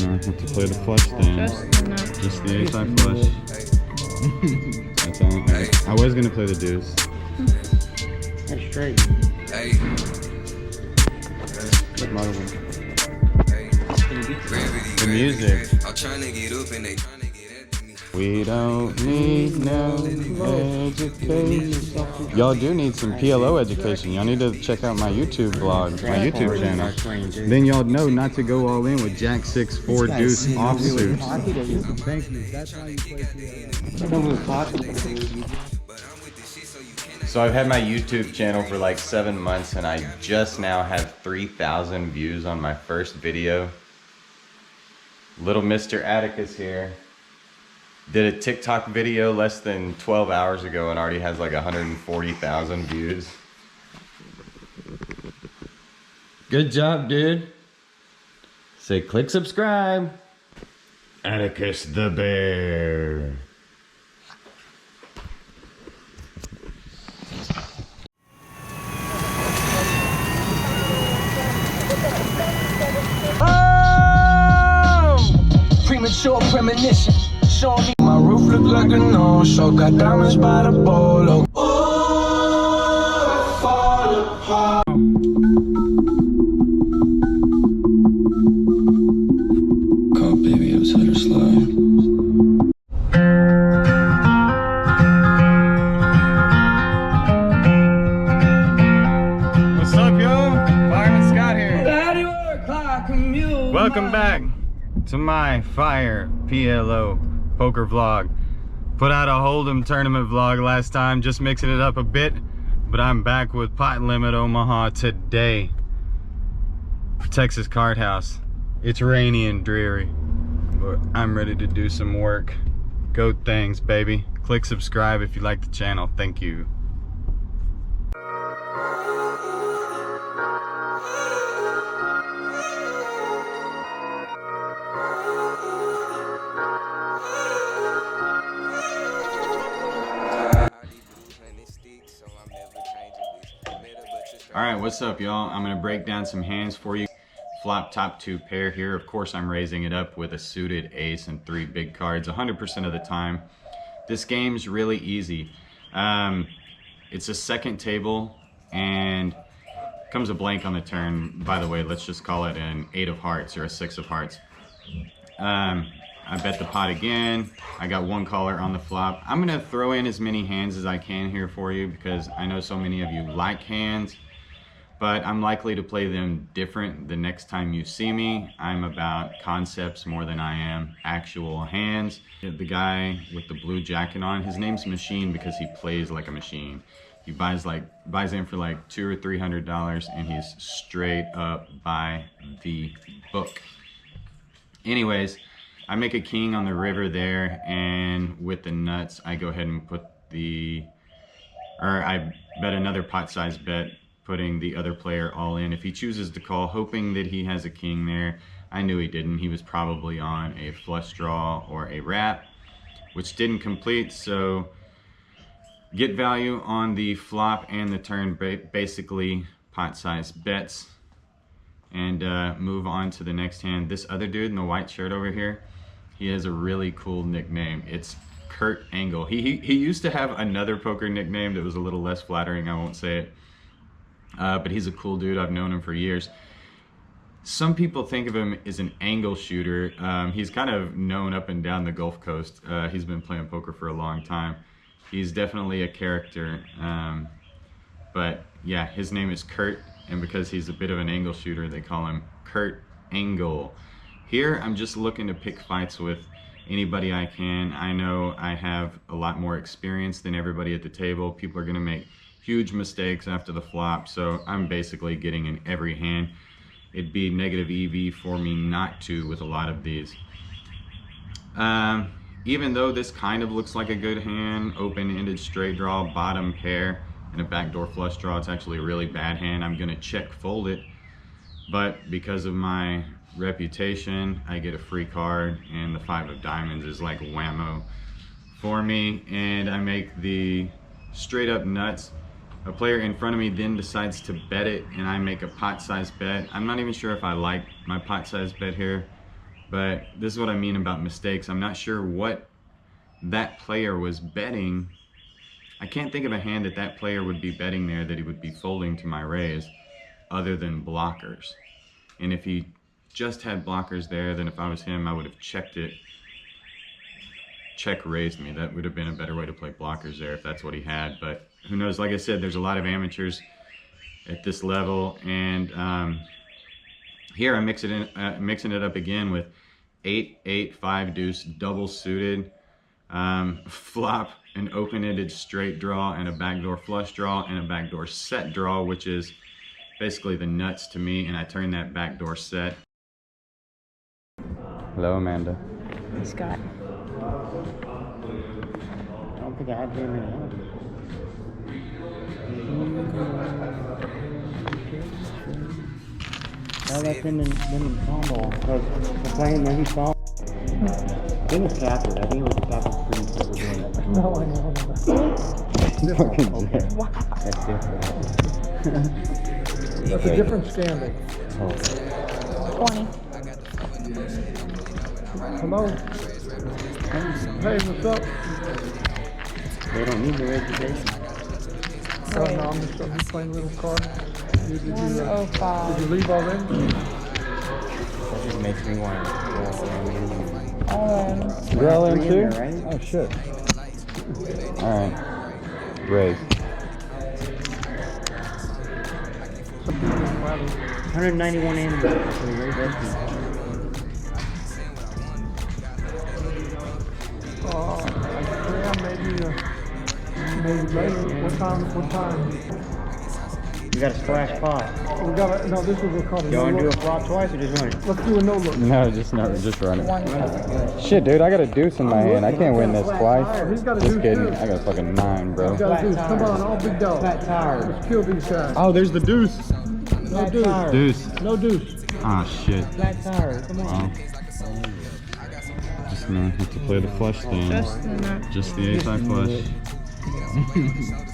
gonna have to play the flush then. Just the ace-high flush. That's all. I was gonna play the deuce. That's straight. The music. We don't need no education. Y'all do need some PLO education. Y'all need to check out my YouTube blog, my YouTube channel. Then y'all know not to go all in with Jack 6-4 deuce offsuits. Thank you. That's how you play. So I've had my YouTube channel for like 7 months and I just now have 3,000 views on my first video. Little Mr. Atticus here. Did a TikTok video less than 12 hours ago and already has like 140,000 views. Good job, dude. Say click subscribe. Atticus the Bear. Premature premonition. Show me my roof look like a no-show. Got diamonds by the bolo. Ooh, I fall apart. Call baby, I was let her slide. What's up, yo? Fireman Scott here. Welcome back to my Fire PLO poker vlog. Put out a Hold'em tournament vlog last time, just mixing it up a bit, but I'm back with Pot Limit Omaha today. Texas Card House. It's rainy and dreary, but I'm ready to do some work. Go things, baby. Click subscribe if you like the channel. Thank you. Alright, what's up, y'all? I'm gonna break down some hands for you. Flop top 2 pair here. Of course, I'm raising it up with a suited ace and 3 big cards 100% of the time. This game's really easy. It's a second table and comes a blank on the turn. By the way, let's just call it an 8 of hearts or a 6 of hearts. I bet the pot again. I got 1 caller on the flop. I'm gonna throw in as many hands as I can here for you because I know so many of you like hands, but I'm likely to play them different the next time you see me. I'm about concepts more than I am actual hands. The guy with the blue jacket on, his name's Machine because he plays like a machine. He buys in for like $200 or $300 and he's straight up by the book. Anyways, I make a king on the river there, and with the nuts I go ahead and put I bet another pot size bet, putting the other player all in. If he chooses to call, hoping that he has a king there. I knew he didn't. He was probably on a flush draw or a wrap, which didn't complete, so get value on the flop and the turn, basically pot size bets, and move on to the next hand. This other dude in the white shirt over here, he has a really cool nickname. It's Kurt Angle. He used to have another poker nickname that was a little less flattering. I won't say it. But he's a cool dude. I've known him for years. Some people think of him as an angle shooter. He's kind of known up and down the Gulf Coast. He's been playing poker for a long time. He's definitely a character. But yeah, his name is Kurt, and because he's a bit of an angle shooter, they call him Kurt Angle. Here, I'm just looking to pick fights with anybody I can. I know I have a lot more experience than everybody at the table. People are gonna make huge mistakes after the flop, so I'm basically getting in every hand. It'd be negative EV for me not to with a lot of these. Even though this kind of looks like a good hand, open-ended straight draw, bottom pair, and a backdoor flush draw, it's actually a really bad hand. I'm gonna check fold it, but because of my reputation, I get a free card, and the 5 of diamonds is like whammo for me, and I make the straight up nuts. A player in front of me then decides to bet it, and I make a pot size bet. I'm not even sure if I like my pot size bet here, But this is what I mean about mistakes. I'm not sure what that player was betting. I can't think of a hand that that player would be betting there that he would be folding to my raise other than blockers. And if he just had blockers there, then if I was him, I would have checked it. Check raised me. That would have been a better way to play blockers there if that's what he had. But who knows? Like I said, there's a lot of amateurs at this level. And here I'm mixing it up again with 8, 8, 5 deuce double suited. Flop an open-ended straight draw and a backdoor flush draw and a backdoor set draw, which is basically the nuts to me, and I turn that backdoor set. Hello, Amanda. Scott. I don't think I had very many help. Oh, that's in the combo. Because we're playing when he saw. I think it's captured. I think it was the captured screen that we're doing it. No, I know. Okay. Wow. That's different. That's a different scandal. Oh. 20. Hello? Hey, what's up? They don't need the registration. Oh, no, I'm just playing a little card. Did you 105. leave already? That just makes me want to You're all in too? right? Oh, shit. Alright. Raise. 191 animals. Actually, very good. Maybe later. What time? You got a splash pot. No, this is what called a You want to do no-look. a flop twice or just one? Let's do a no-look. No, just run it. 1. Shit, dude, I got a deuce in my hand. I can't win this twice. He's got a Just deuce kidding. too. I got a fucking 9, bro. You gotta do, come on, all big dogs. Flat tire. Let's kill these guys. Oh, there's the deuce. No deuce. Deuce. No deuce. Ah, shit. Flat tire. Come on. Wow. Just gonna have to play the flush then. Just the ace high flush.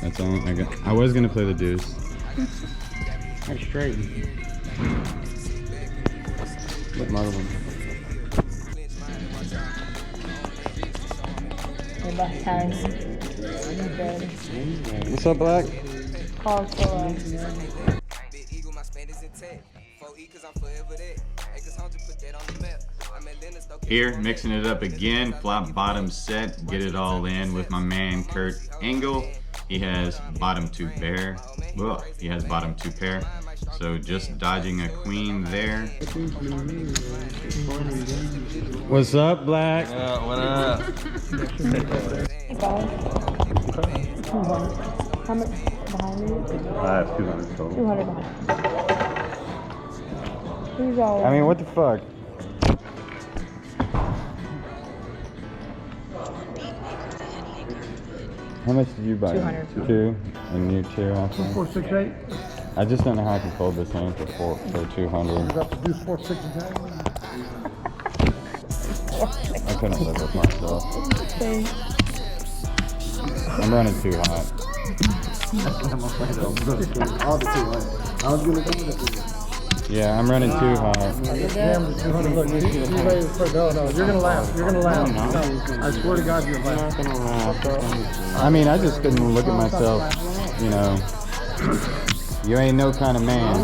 That's all I got. I was gonna play the deuce. That's straight. Look, my other one. Your left hand. Good. What's up, Black? Call for Here, mixing it up again. Flop bottom set. Get it all in with my man Kurt Engel. He has bottom 2 pair. Ugh, he has bottom 2 pair. So just dodging a queen there. What's up, Black? What up? How much behind you? I have 200 total. 200 behind. Who's all? I mean, what the fuck? How much did you buy? 200. 2, and you 2 also. 4, 6, 8. I just don't know how I can fold this hand for 200. You got to do 4, 6, and 10. I couldn't live with myself. Okay. I'm running too hot. I was gonna go with it. Yeah, I'm running too hot. Damn, 200. Look, he's ready for no. You're gonna laugh. You're gonna laugh. No, I swear to God, you're I'm laughing. not gonna laugh. I mean, I just couldn't look at myself, you know. You ain't no kind of man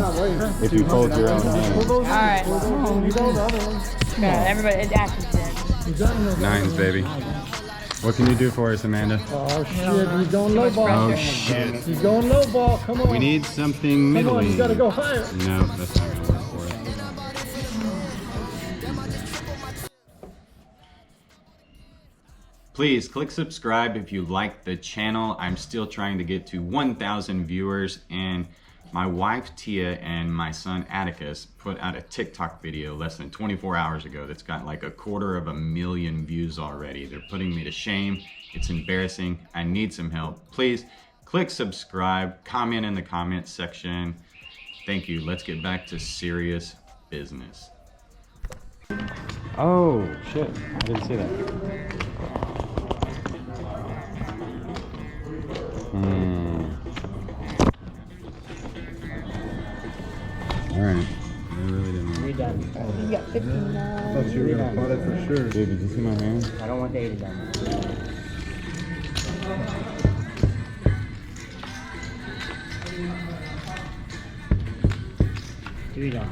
if you fold your own hand. Alright. You know the other one. Yeah, everybody, it's Ash's turn. You got me. 9s, baby. What can you do for us, Amanda? Oh shit, he's going low ball. Oh, shit. He's going low ball. Come on. We need something Come on, middling. you gotta go higher. No, that's not gonna work for us. Please click subscribe if you like the channel. I'm still trying to get to 1,000 viewers, and my wife Tia and my son Atticus put out a TikTok video less than 24 hours ago that's got like 250,000 views already. They're putting me to shame. It's embarrassing. I need some help. Please click subscribe, comment in the comment section. Thank you. Let's get back to serious business. Oh, shit. I didn't see that. Alright. I really didn't know. done. You got 15 now. Thought you were gonna pot it for sure. Dude, did you see my hand? I don't want the 80 done. Three done.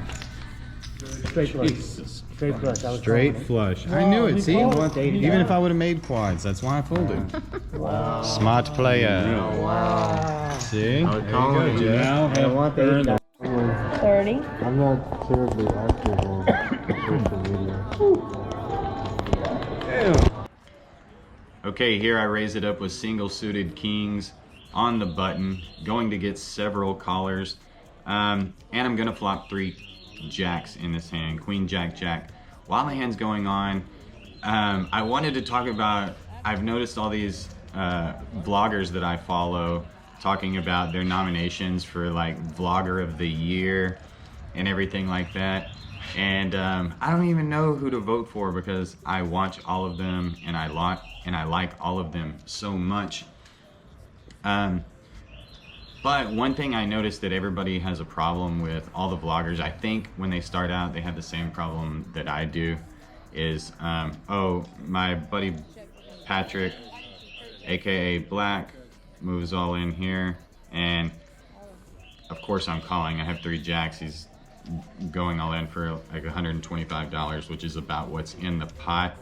Straight flush. Jesus. Straight flush. I was Straight calling it. flush. I knew it. See, called it. even if I would have made quads, that's why I folded. Wow. Smart player. Wow. See? I was calling it. Jeff. I don't want the 80 done. 30. I'm not terribly active on social media. Okay, here I raise it up with single suited kings on the button, going to get several collars, and I'm gonna flop 3 jacks in this hand, queen, jack, jack. While the hand's going on, I wanted to talk about, I've noticed all these vloggers that I follow talking about their nominations for like vlogger of the year and everything like that. And I don't even know who to vote for because I watch all of them and I like all of them so much. But one thing I noticed that everybody has a problem with, all the vloggers, I think when they start out they have the same problem that I do, is oh, my buddy Patrick, aka Black, moves all in here, and of course I'm calling. I have 3 jacks. He's going all in for like $125, which is about what's in the pot.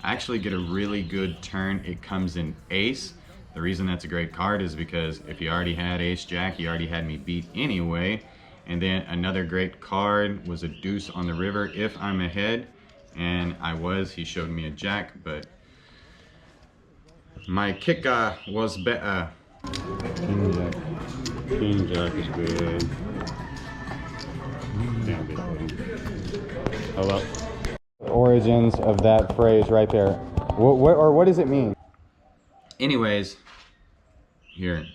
I actually get a really good turn. It comes in ace. The reason that's a great card is because if you already had ace jack, you already had me beat anyway. And then another great card was a deuce on the river if I'm ahead, and I was. He showed me a jack, but my kicker was better. King jack. King jack is good. Oh well. Origins of that phrase right there. What does it mean? Anyways, here,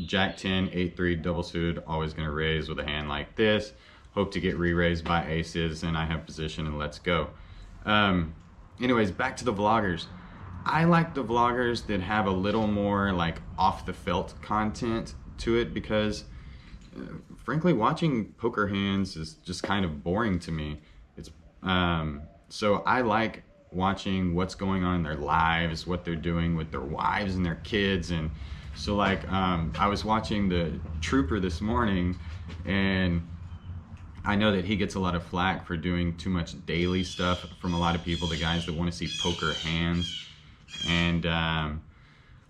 jack 10, 8-3, double suited, always gonna raise with a hand like this. Hope to get re-raised by aces, and I have position, and let's go. Anyways, back to the vloggers. I like the vloggers that have a little more like off the felt content to it, because frankly, watching poker hands is just kind of boring to me. It's so I like watching what's going on in their lives, what they're doing with their wives and their kids. And so like I was watching the Trooper this morning, and I know that he gets a lot of flack for doing too much daily stuff from a lot of people, the guys that want to see poker hands. And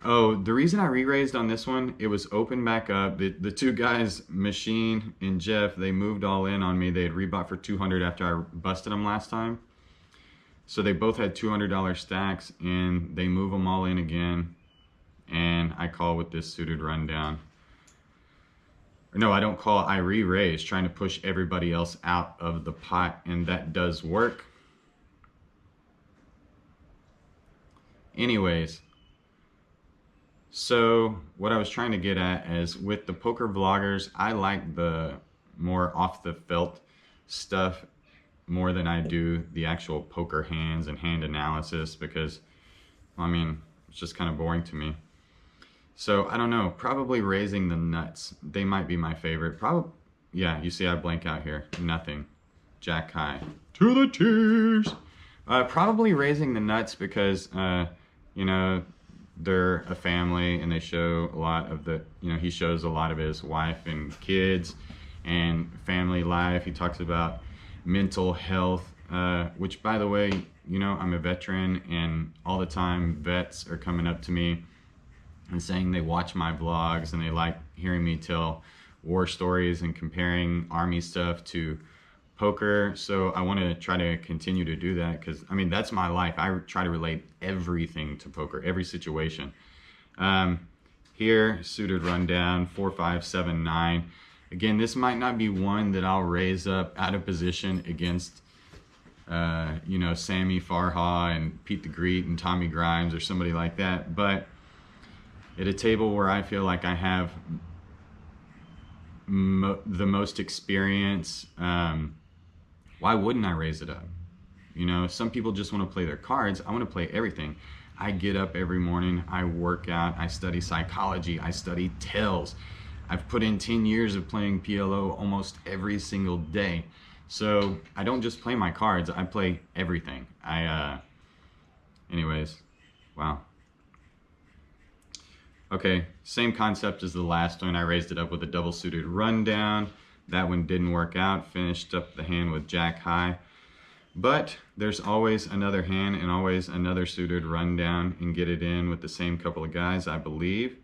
oh, the reason I re-raised on this one, it was open back up. The 2 guys, Machine and Jeff, they moved all in on me. They had rebought for $200 after I busted them last time. So they both had $200 stacks, and they move them all in again. And I call with this suited rundown. No, I don't call, I re-raise, trying to push everybody else out of the pot, and that does work. Anyways, so what I was trying to get at is with the poker vloggers, I like the more off the felt stuff more than I do the actual poker hands and hand analysis, because, I mean, it's just kind of boring to me. So I don't know, probably raising the nuts. They might be my favorite. Probably, yeah, you see I blank out here, nothing. Jack high, to the tears. Probably raising the nuts because, you know, they're a family and they show a lot of the, you know, he shows a lot of his wife and kids and family life. He talks about mental health, which, by the way, you know, I'm a veteran, and all the time vets are coming up to me and saying they watch my vlogs and they like hearing me tell war stories and comparing Army stuff to poker. So I want to try to continue to do that, because I mean, that's my life. I try to relate everything to poker, every situation. Here, suited rundown, 4, 5, 7, 9. Again, this might not be one that I'll raise up out of position against, you know, Sammy Farha and Pete the Great and Tommy Grimes or somebody like that. But at a table where I feel like I have the most experience, why wouldn't I raise it up? You know, some people just want to play their cards. I want to play everything. I get up every morning, I work out, I study psychology, I study tells. I've put in 10 years of playing PLO almost every single day. So I don't just play my cards, I play everything. Anyways, wow. Okay, same concept as the last one. I raised it up with a double suited rundown. That one didn't work out. Finished up the hand with jack high. But there's always another hand and always another suited rundown and get it in with the same couple of guys, I believe.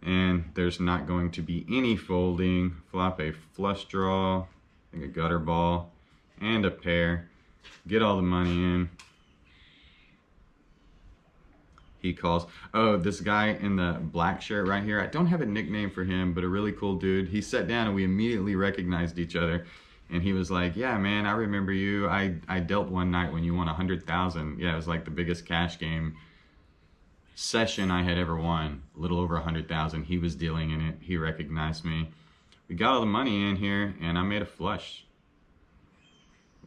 And there's not going to be any folding. Flop a flush draw, I think a gutter ball, and a pair. Get all the money in. He calls. Oh, this guy in the black shirt right here, I don't have a nickname for him, but a really cool dude. He sat down and we immediately recognized each other. And he was like, yeah, man, I remember you. I dealt one night when you won 100,000. Yeah, it was like the biggest cash game session I had ever won. A little over 100,000. He was dealing in it. He recognized me. We got all the money in here, and I made a flush.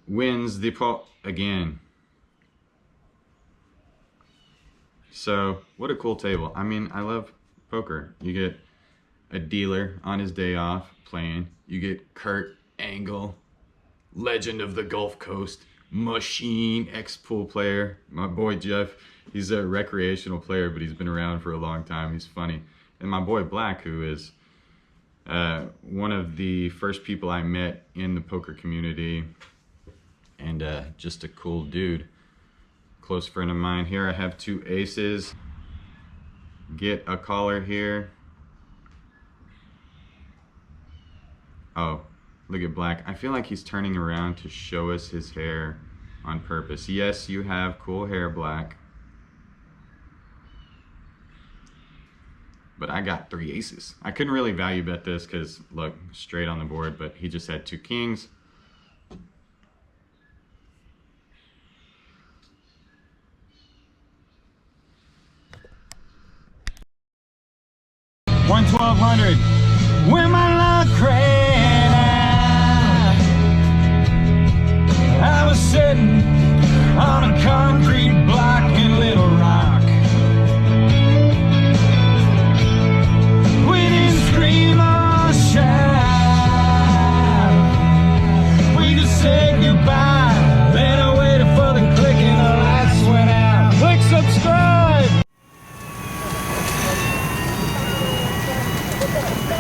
Wins the pot again. So, what a cool table. I mean, I love poker. You get a dealer on his day off playing. You get Kurt Angle, legend of the Gulf Coast, machine, ex-pool player. My boy Jeff, he's a recreational player, but he's been around for a long time. He's funny. And my boy Black, who is one of the first people I met in the poker community, and just a cool dude. Close friend of mine. Here I have two aces. Get a caller here. Oh, look at Black. I feel like he's turning around to show us his hair on purpose. Yes, you have cool hair, Black. But I got 3 aces. I couldn't really value bet this because, look, straight on the board, but he just had 2 kings. $1,200. Where my